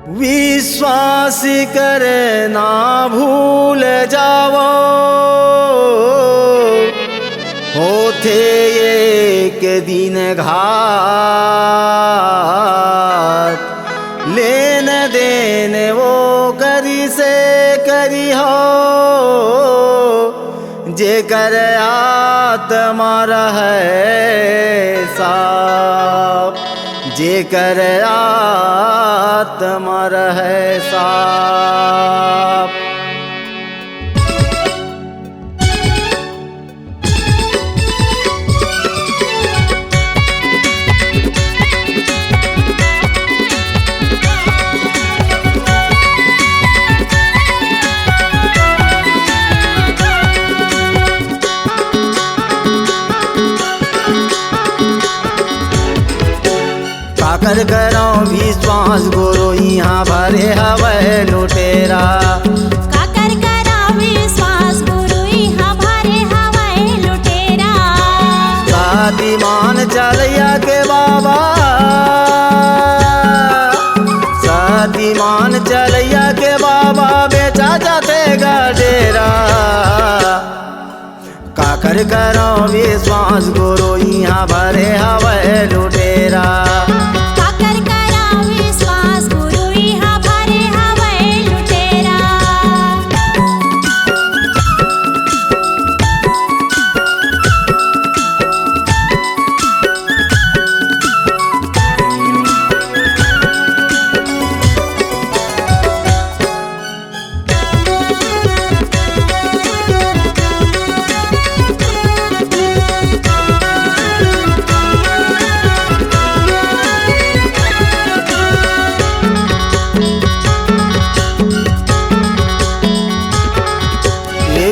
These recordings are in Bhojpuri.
विश्वास करे ना भूल जावो, होते एक दिन घाट। लेन देन वो करी से करी हो, जे कर आत्मा रहे साफ, जे कर आत्मा रहे साफ। काकर करो विश्वास गुरु यहाँ भरे हवे लुटेरा। काकर करो विश्वास गुरु यहाँ भरे हवे लुटेरा। साधिमान चलिया के बाबा, साधिमान चलिया के बाबा बेचा जाते गडेरा। काकर करो विश्वास गुरु यहाँ भरे हवे लुटेरा।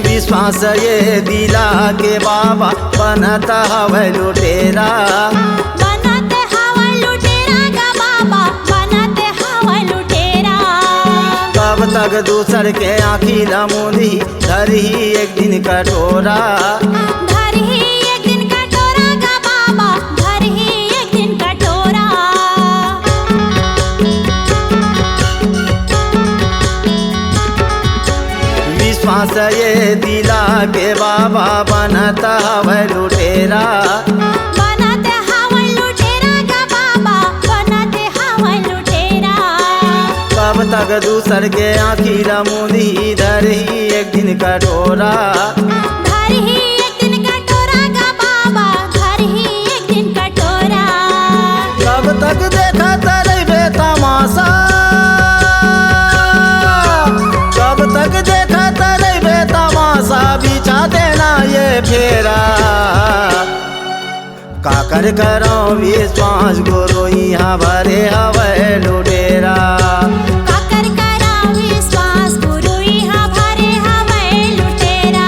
विश्वास ये दिला के बाबा बनता हवे लुटेरा। बनते हवे लुटेरा का बाबा, बनते हवे लुटेरा। कब तक दूसर के आँखी लमुंदी धरही एक दिन कटोरा। धरही एक दिन कटोरा का बाबा, धरही एक दिन कटोरा। विश्वास ये दिला के बाबा बनता हवे लुटेरा। बनते हवे लुटेरा का बाबा, बनते हवे लुटेरा। कब तक दूसर के आँखी लमुंदी धरही एक दिन कटोरा। धरही एक दिन कटोरा का बाबा, धरही एक दिन कटोरा। कब तक देखा तरबे तमाशा, कब तक देखा तरबे तमाशा बिछा देना ये फेरा। काकर करो विश्वास गुरु यहाँ भरे हवे लुटेरा। काकर करो विश्वास गुरु यहाँ भरे हवे लुटेरा।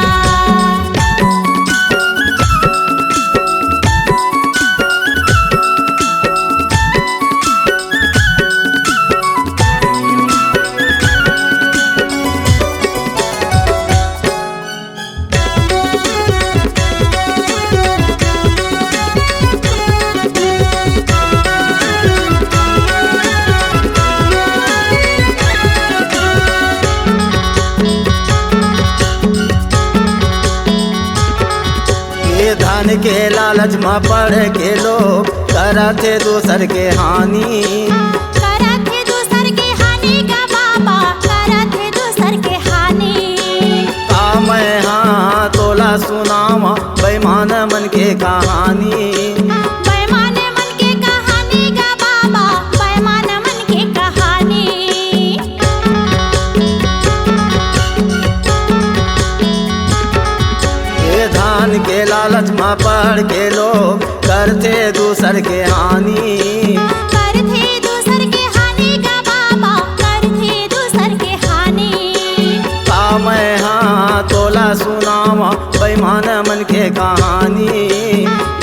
धन के लालच में पड़ के लोग करते दूसर के हानि। करते दूसर के हानि का बाबा, करते दूसर के हानि। मैं हाँ तोला सुनावा बेईमान मन के कहानी। बेईमान मन के कहानी का बाबा, बेईमान मन के कहानी। धन के लालच में पड़ के लोग करते दूसर के हानि। करते दूसर के हानि का बाबा, करते दूसर के हानि। मैं हाँ तोला सुनावा बेईमान मन के कहानी।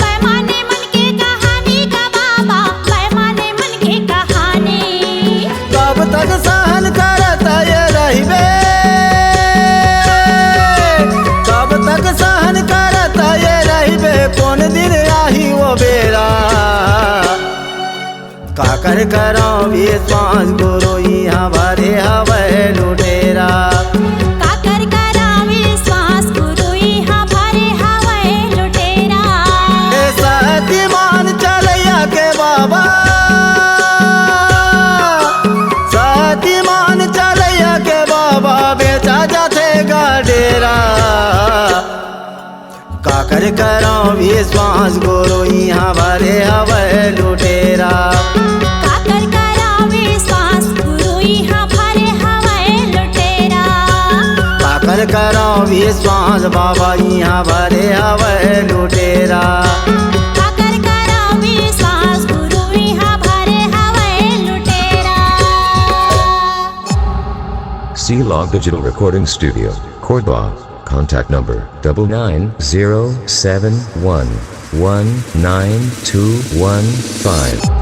बेईमान मन के कहानी का बाबा, बेईमान मन के कहानी। कब तक सहन करता ये रहिबे, कब तक सहन करता ये रहिबे, कौन दिन आही वो बेरा। काकर करो विश्वास गुरु यहाँ भरे हवे लुटेरा। काकर करा विश्वास गुरु यहाँ भरे हवे लुटेरा। ए सतीमान चलैया के बाबा, सतीमान चलैया के बाबा बेचा जाते गा डेरा। काकर करो विश्वास गुरु यहाँ भरे हवे लुटेरा। काकर करा विश्वास गुरु यहाँ भरे हवे लुटेरा। काकर करो विश्वास बाबा यहाँ भरे हवे लुटेरा। काकर करा विश्वास गुरु यहाँ भरे हवे लुटेरा। C-Log Digital Recording Studio, Cordoba. Contact number 9907119215.